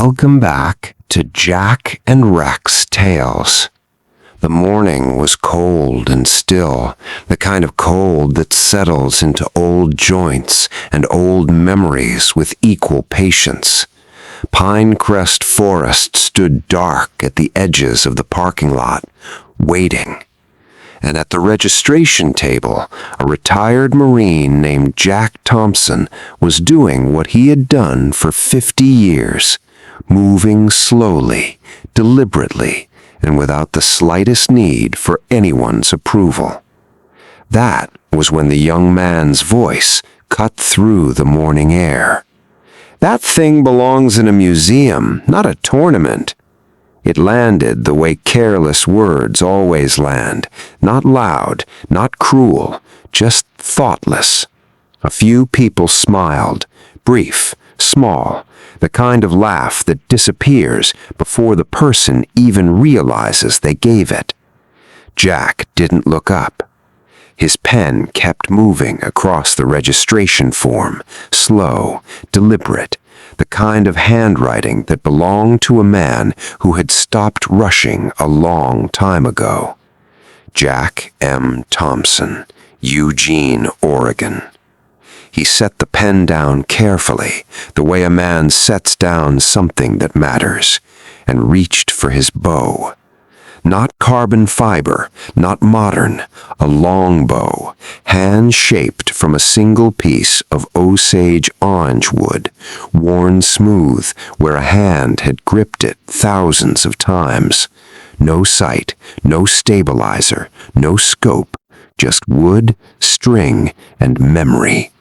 Welcome back to Jack and Rex Tales. The morning was cold and still, the kind of cold that settles into old joints and old memories with equal patience. Pine Crest Forest stood dark at the edges of the parking lot, waiting. And at the registration table, a retired Marine named Jack Thompson was doing what he had done for 50 years, moving slowly, deliberately, and without the slightest need for anyone's approval. That was when the young man's voice cut through the morning air. "That thing belongs in a museum, not a tournament." It landed the way careless words always land, not loud, not cruel, just thoughtless. A few people smiled, brief, small, the kind of laugh that disappears before the person even realizes they gave it. Jack didn't look up. His pen kept moving across the registration form, slow, deliberate, the kind of handwriting that belonged to a man who had stopped rushing a long time ago. Jack M. Thompson, Eugene, Oregon. He set the pen down carefully, the way a man sets down something that matters, and reached for his bow. Not carbon fiber, not modern, a longbow, hand-shaped from a single piece of Osage orange wood, worn smooth where a hand had gripped it thousands of times. No sight, no stabilizer, no scope, just wood, string, and memory.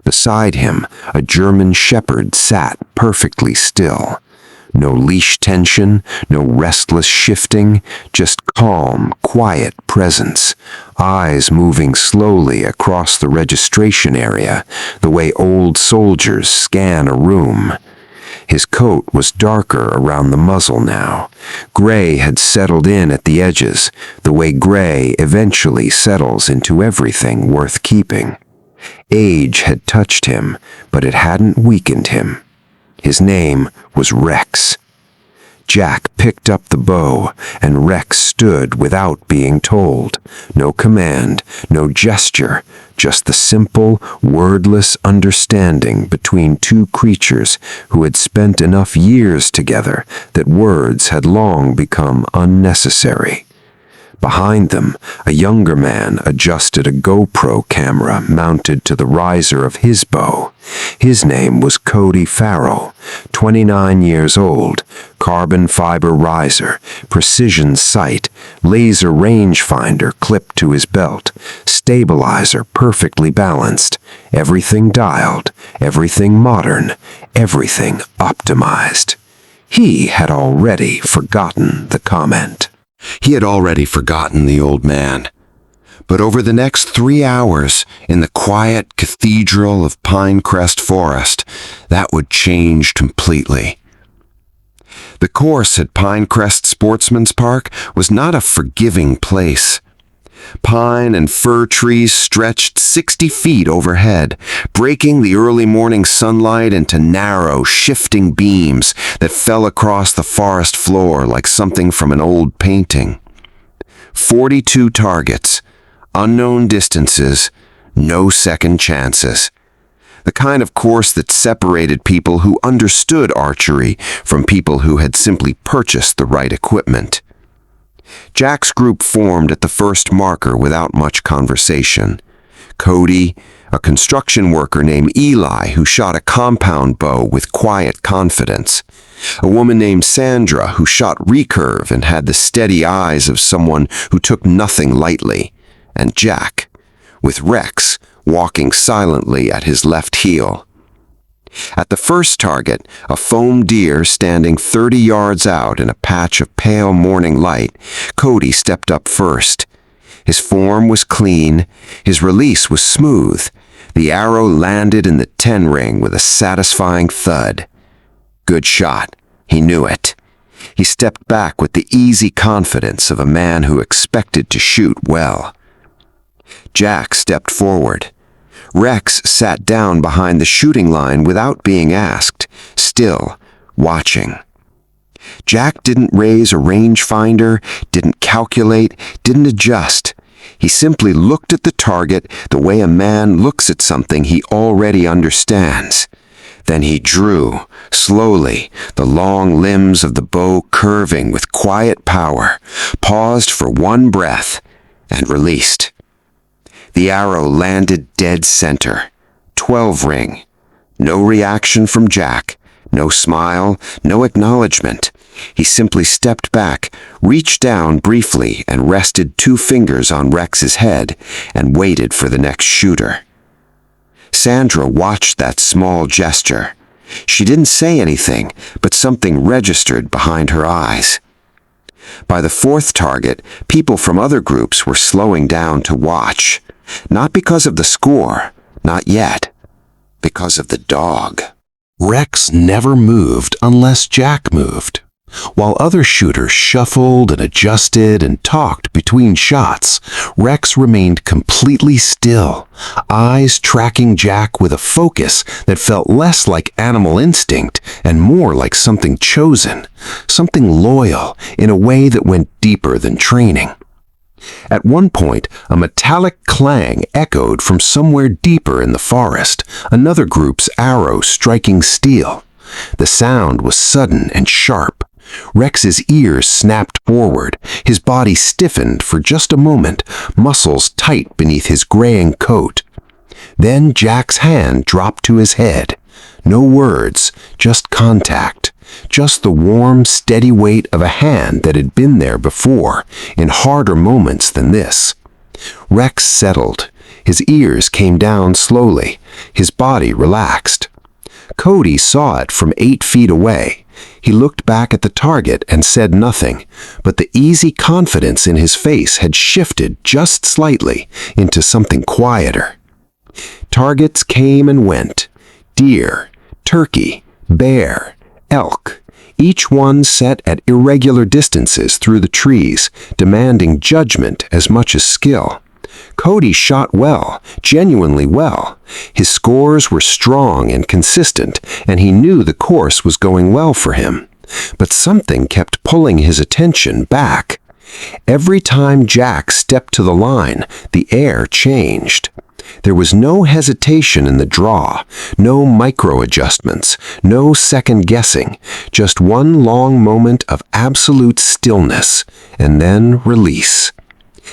Beside him, a German shepherd sat perfectly still. No leash tension, no restless shifting, just calm, quiet presence, eyes moving slowly across the registration area, the way old soldiers scan a room. His coat was darker around the muzzle now. Gray had settled in at the edges, the way gray eventually settles into everything worth keeping. Age had touched him, but it hadn't weakened him. His name was Rex. Jack picked up the bow, and Rex stood without being told. No command, no gesture, just the simple, wordless understanding between two creatures who had spent enough years together that words had long become unnecessary. Behind them, a younger man adjusted a GoPro camera mounted to the riser of his bow. His name was Cody Farrell, 29 years old, carbon fiber riser, precision sight, laser rangefinder clipped to his belt, stabilizer perfectly balanced, everything dialed, everything modern, everything optimized. He had already forgotten the comment. He had already forgotten the old man. But over the next 3 hours, in the quiet cathedral of Pine Crest Forest, that would change completely. The course at Pine Crest Sportsman's Park was not a forgiving place. Pine and fir trees stretched 60 feet overhead, breaking the early morning sunlight into narrow, shifting beams that fell across the forest floor like something from an old painting. 42 targets, unknown distances, no second chances. The kind of course that separated people who understood archery from people who had simply purchased the right equipment. Jack's group formed at the first marker without much conversation. Cody, a construction worker named Eli who shot a compound bow with quiet confidence. A woman named Sandra who shot recurve and had the steady eyes of someone who took nothing lightly. And Jack, with Rex walking silently at his left heel. At the first target, a foam deer standing 30 yards out in a patch of pale morning light, Cody stepped up first. His form was clean, his release was smooth. The arrow landed in the 10 ring with a satisfying thud. Good shot. He knew it. He stepped back with the easy confidence of a man who expected to shoot well. Jack stepped forward. Rex sat down behind the shooting line without being asked, still, watching. Jack didn't raise a rangefinder, didn't calculate, didn't adjust. He simply looked at the target the way a man looks at something he already understands. Then he drew, slowly, the long limbs of the bow curving with quiet power, paused for one breath, and released. The arrow landed dead center. 12 ring. No reaction from Jack. No smile, no acknowledgement. He simply stepped back, reached down briefly and rested 2 fingers on Rex's head and waited for the next shooter. Sandra watched that small gesture. She didn't say anything, but something registered behind her eyes. By the 4th target, people from other groups were slowing down to watch. Not because of the score, not yet. Because of the dog. Rex never moved unless Jack moved. While other shooters shuffled and adjusted and talked between shots, Rex remained completely still, eyes tracking Jack with a focus that felt less like animal instinct and more like something chosen, something loyal in a way that went deeper than training. At one point, a metallic clang echoed from somewhere deeper in the forest, another group's arrow striking steel. The sound was sudden and sharp. Rex's ears snapped forward, his body stiffened for just a moment, muscles tight beneath his graying coat. Then Jack's hand dropped to his head. No words, just contact. Just the warm, steady weight of a hand that had been there before, in harder moments than this. Rex settled. His ears came down slowly. His body relaxed. Cody saw it from 8 feet away. He looked back at the target and said nothing, but the easy confidence in his face had shifted just slightly into something quieter. Targets came and went. Deer, turkey, bear, elk, each one set at irregular distances through the trees, demanding judgment as much as skill. Cody shot well, genuinely well. His scores were strong and consistent, and he knew the course was going well for him. But something kept pulling his attention back. Every time Jack stepped to the line, the air changed. There was no hesitation in the draw, no micro-adjustments, no second-guessing, just one long moment of absolute stillness, and then release.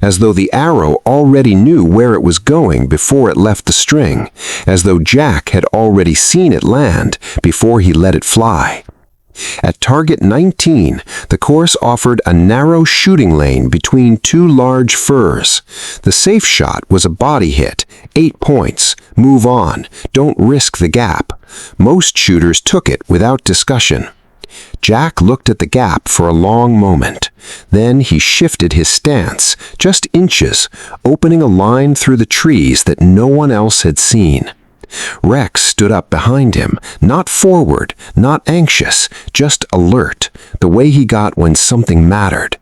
As though the arrow already knew where it was going before it left the string, as though Jack had already seen it land before he let it fly. At target 19, the course offered a narrow shooting lane between 2 large firs. The safe shot was a body hit, 8 points, move on, don't risk the gap. Most shooters took it without discussion. Jack looked at the gap for a long moment. Then he shifted his stance, just inches, opening a line through the trees that no one else had seen. Rex stood up behind him, not forward, not anxious, just alert, the way he got when something mattered.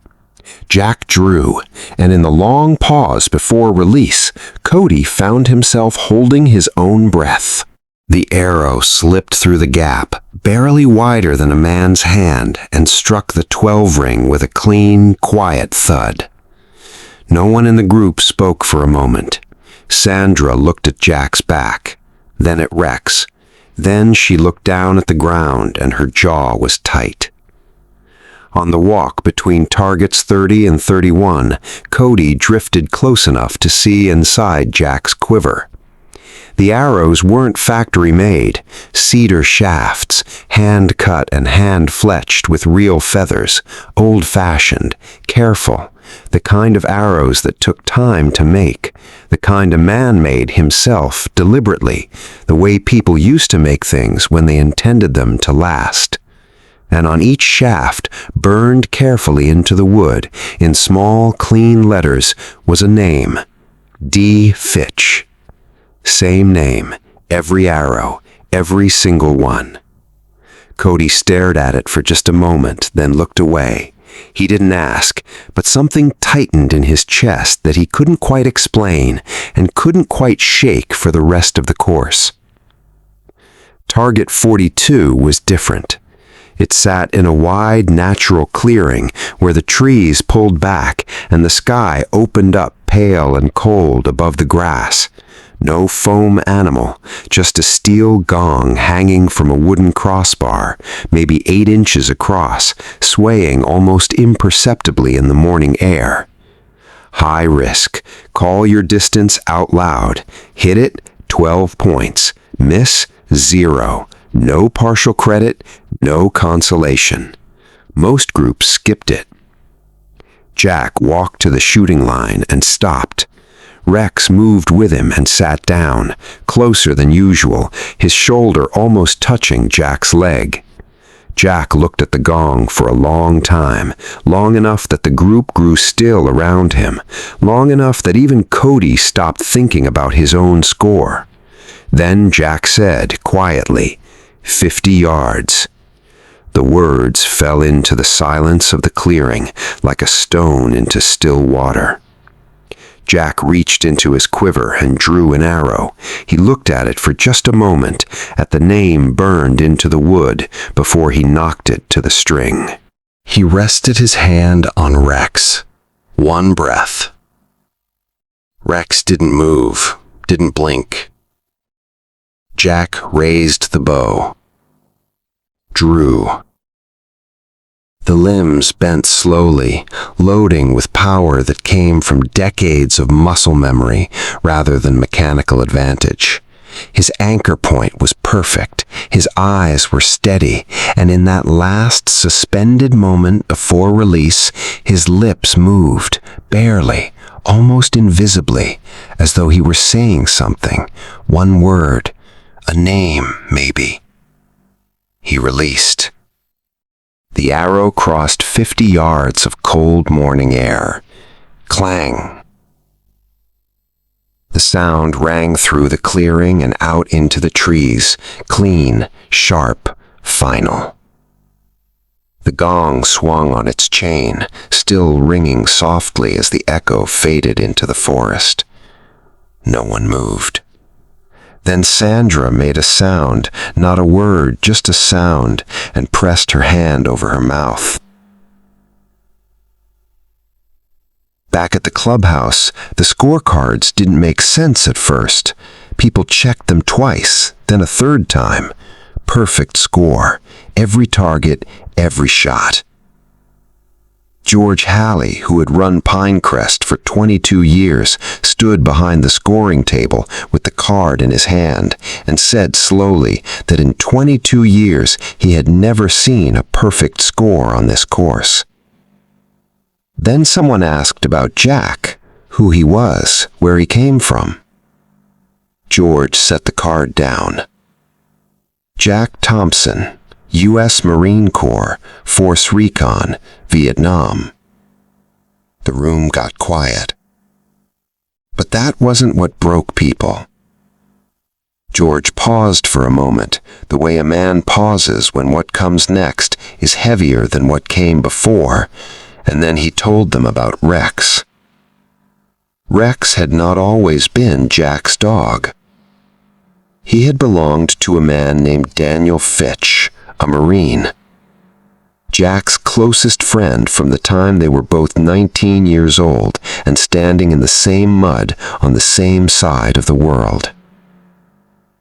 Jack drew, and in the long pause before release, Cody found himself holding his own breath. The arrow slipped through the gap, barely wider than a man's hand, and struck the 12 ring with a clean, quiet thud. No one in the group spoke for a moment. Sandra looked at Jack's back, then at Rex. Then she looked down at the ground, and her jaw was tight. On the walk between targets 30 and 31, Cody drifted close enough to see inside Jack's quiver. The arrows weren't factory-made, cedar shafts, hand-cut and hand-fletched with real feathers, old-fashioned, careful, the kind of arrows that took time to make, the kind a man made himself deliberately, the way people used to make things when they intended them to last. And on each shaft, burned carefully into the wood, in small, clean letters, was a name, D. Fitch. Same name, every arrow, every single one. Cody stared at it for just a moment, then looked away. He didn't ask, but something tightened in his chest that he couldn't quite explain and couldn't quite shake for the rest of the course. Target 42 was different. It sat in a wide, natural clearing where the trees pulled back and the sky opened up pale and cold above the grass. No foam animal, just a steel gong hanging from a wooden crossbar, maybe 8 inches across, swaying almost imperceptibly in the morning air. High risk. Call your distance out loud. Hit it, 12 points. Miss, 0. No partial credit, no consolation. Most groups skipped it. Jack walked to the shooting line and stopped. Rex moved with him and sat down, closer than usual, his shoulder almost touching Jack's leg. Jack looked at the gong for a long time, long enough that the group grew still around him, long enough that even Cody stopped thinking about his own score. Then Jack said, quietly, 50 yards. The words fell into the silence of the clearing like a stone into still water. Jack reached into his quiver and drew an arrow. He looked at it for just a moment, at the name burned into the wood, before he knocked it to the string. He rested his hand on Rex. One breath. Rex didn't move, didn't blink. Jack raised the bow. Drew. The limbs bent slowly, loading with power that came from decades of muscle memory rather than mechanical advantage. His anchor point was perfect, his eyes were steady, and in that last suspended moment before release, his lips moved, barely, almost invisibly, as though he were saying something, one word, a name, maybe. He released. The arrow crossed 50 yards of cold morning air. Clang. The sound rang through the clearing and out into the trees, clean, sharp, final. The gong swung on its chain, still ringing softly as the echo faded into the forest. No one moved. Then Sandra made a sound, not a word, just a sound, and pressed her hand over her mouth. Back at the clubhouse, the scorecards didn't make sense at first. People checked them twice, then a third time. Perfect score. Every target, every shot. George Halley, who had run Pinecrest for 22 years, stood behind the scoring table with the card in his hand and said slowly that in 22 years he had never seen a perfect score on this course. Then someone asked about Jack, who he was, where he came from. George set the card down. Jack Thompson, U.S. Marine Corps, Force Recon, Vietnam. The room got quiet. But that wasn't what broke people. George paused for a moment, the way a man pauses when what comes next is heavier than what came before, and then he told them about Rex. Rex had not always been Jack's dog. He had belonged to a man named Daniel Fitch, a Marine. Jack's closest friend from the time they were both 19 years old and standing in the same mud on the same side of the world.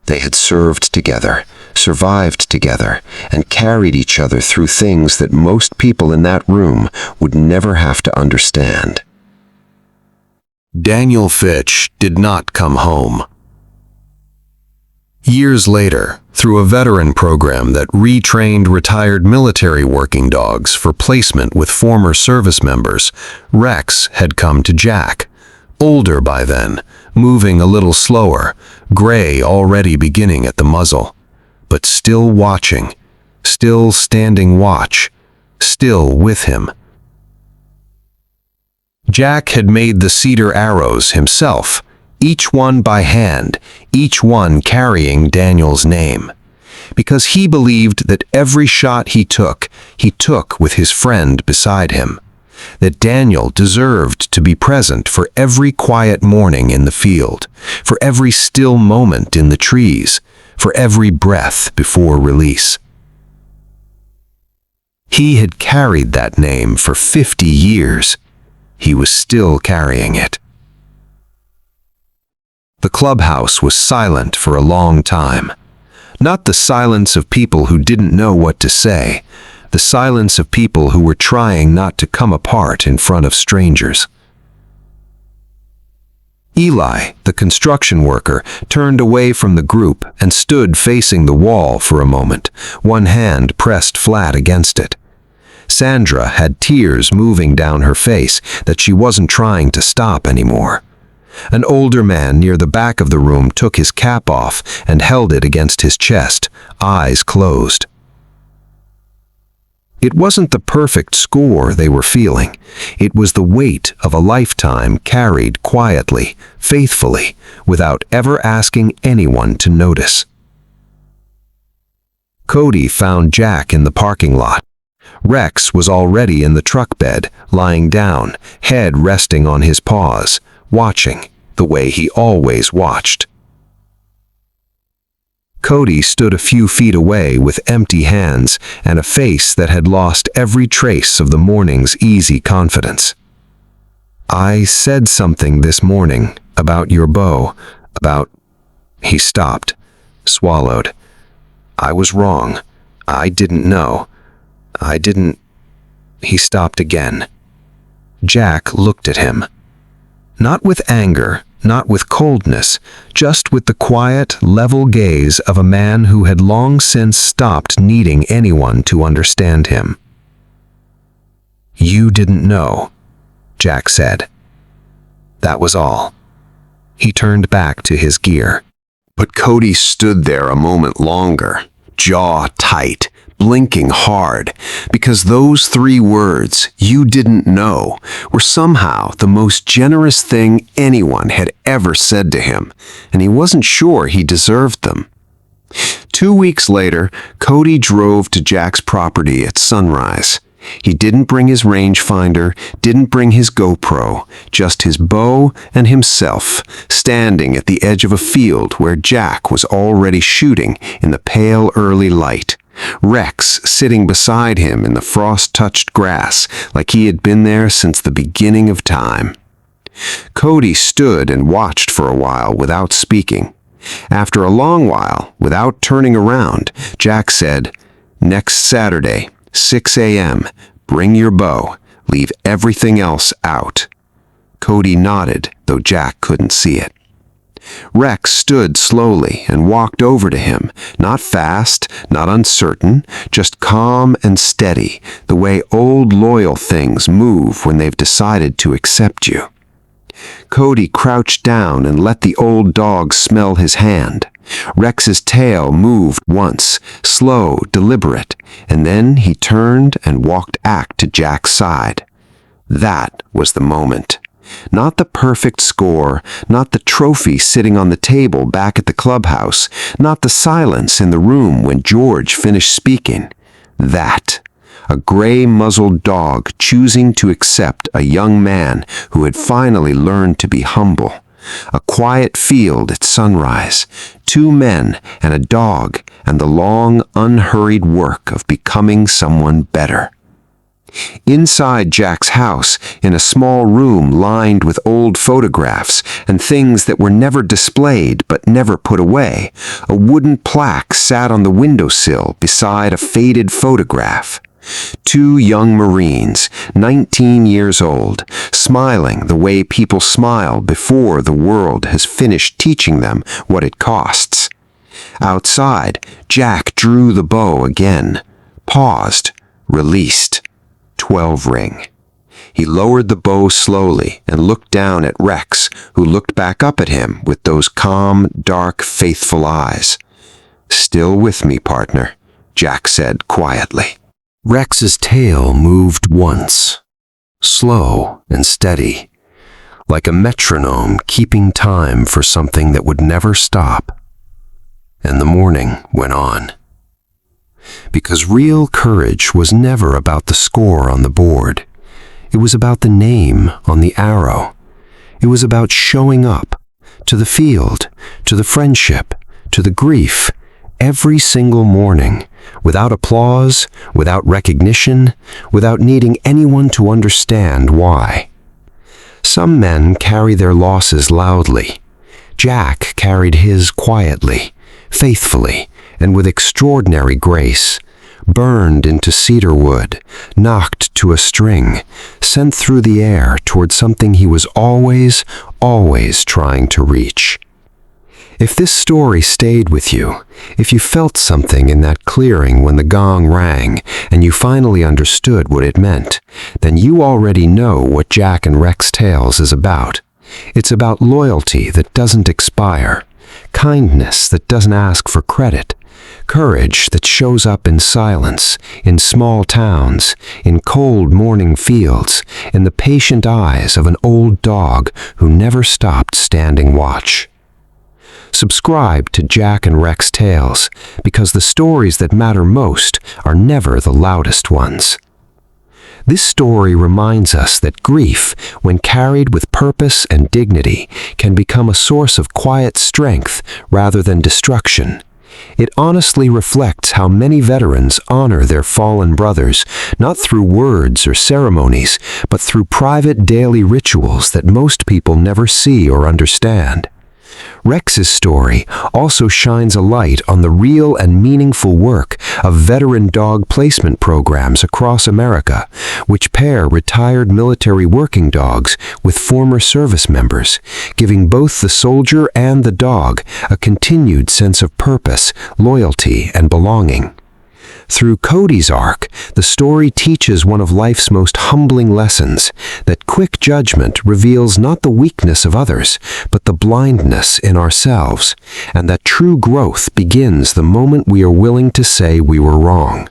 They had served together, survived together, and carried each other through things that most people in that room would never have to understand. Daniel Fitch did not come home. Years later, through a veteran program that retrained retired military working dogs for placement with former service members, Rex had come to Jack. Older by then, moving a little slower, gray already beginning at the muzzle, but still watching, still standing watch, still with him. Jack had made the cedar arrows himself, each one by hand, each one carrying Daniel's name, because he believed that every shot he took with his friend beside him, that Daniel deserved to be present for every quiet morning in the field, for every still moment in the trees, for every breath before release. He had carried that name for 50 years. He was still carrying it. The clubhouse was silent for a long time. Not the silence of people who didn't know what to say, the silence of people who were trying not to come apart in front of strangers. Eli, the construction worker, turned away from the group and stood facing the wall for a moment, one hand pressed flat against it. Sandra had tears moving down her face that she wasn't trying to stop anymore. An older man near the back of the room took his cap off and held it against his chest, eyes closed. It wasn't the perfect score they were feeling. It was the weight of a lifetime carried quietly, faithfully, without ever asking anyone to notice. Cody found Jack in the parking lot. Rex was already in the truck bed, lying down, head resting on his paws, watching the way he always watched. Cody stood a few feet away with empty hands and a face that had lost every trace of the morning's easy confidence. "I said something this morning about your bow, about—" He stopped, swallowed. "I was wrong. I didn't know. I didn't—" He stopped again. Jack looked at him. Not with anger, not with coldness, just with the quiet, level gaze of a man who had long since stopped needing anyone to understand him. "You didn't know," Jack said. That was all. He turned back to his gear. But Cody stood there a moment longer, jaw tight, blinking hard, because those 3 words, "you didn't know," were somehow the most generous thing anyone had ever said to him, and he wasn't sure he deserved them. 2 weeks later, Cody drove to Jack's property at sunrise. He didn't bring his rangefinder, didn't bring his GoPro, just his bow and himself, standing at the edge of a field where Jack was already shooting in the pale early light. Rex sitting beside him in the frost-touched grass like he had been there since the beginning of time. Cody stood and watched for a while without speaking. After a long while, without turning around, Jack said, "Next Saturday, 6 a.m., bring your bow, leave everything else out." Cody nodded, though Jack couldn't see it. Rex stood slowly and walked over to him, not fast, not uncertain, just calm and steady, the way old loyal things move when they've decided to accept you. Cody crouched down and let the old dog smell his hand. Rex's tail moved once, slow, deliberate, and then he turned and walked back to Jack's side. That was the moment. Not the perfect score, not the trophy sitting on the table back at the clubhouse, not the silence in the room when George finished speaking. That. A gray-muzzled dog choosing to accept a young man who had finally learned to be humble. A quiet field at sunrise, 2 men and a dog, and the long, unhurried work of becoming someone better. Inside Jack's house, in a small room lined with old photographs and things that were never displayed but never put away, a wooden plaque sat on the windowsill beside a faded photograph. 2 young Marines, 19 years old, smiling the way people smile before the world has finished teaching them what it costs. Outside, Jack drew the bow again, paused, released. 12 ring. He lowered the bow slowly and looked down at Rex, who looked back up at him with those calm, dark, faithful eyes. "Still with me, partner," Jack said quietly. Rex's tail moved once, slow and steady, like a metronome keeping time for something that would never stop. And the morning went on. Because real courage was never about the score on the board. It was about the name on the arrow. It was about showing up, to the field, to the friendship, to the grief, every single morning, without applause, without recognition, without needing anyone to understand why. Some men carry their losses loudly. Jack carried his quietly, faithfully, and with extraordinary grace. Burned into cedar wood, knocked to a string, sent through the air toward something he was always trying to reach. If this story stayed with you, if you felt something in that clearing when the gong rang and you finally understood what it meant, then you already know what Jack and Rex Tales is about. It's about loyalty that doesn't expire, kindness that doesn't ask for credit, courage that shows up in silence, in small towns, in cold morning fields, in the patient eyes of an old dog who never stopped standing watch. Subscribe to Jack and Rex Tales, because the stories that matter most are never the loudest ones. This story reminds us that grief, when carried with purpose and dignity, can become a source of quiet strength rather than destruction. It honestly reflects how many veterans honor their fallen brothers, not through words or ceremonies, but through private daily rituals that most people never see or understand. Rex's story also shines a light on the real and meaningful work of veteran dog placement programs across America, which pair retired military working dogs with former service members, giving both the soldier and the dog a continued sense of purpose, loyalty, and belonging. Through Cody's arc, the story teaches one of life's most humbling lessons, that quick judgment reveals not the weakness of others, but the blindness in ourselves, and that true growth begins the moment we are willing to say we were wrong.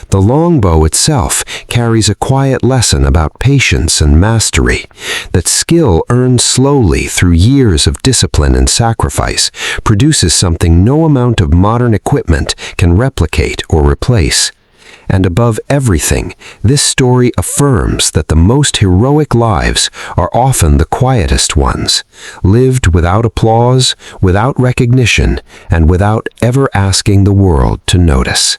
The longbow itself carries a quiet lesson about patience and mastery, that skill earned slowly through years of discipline and sacrifice produces something no amount of modern equipment can replicate or replace. And above everything, this story affirms that the most heroic lives are often the quietest ones, lived without applause, without recognition, and without ever asking the world to notice.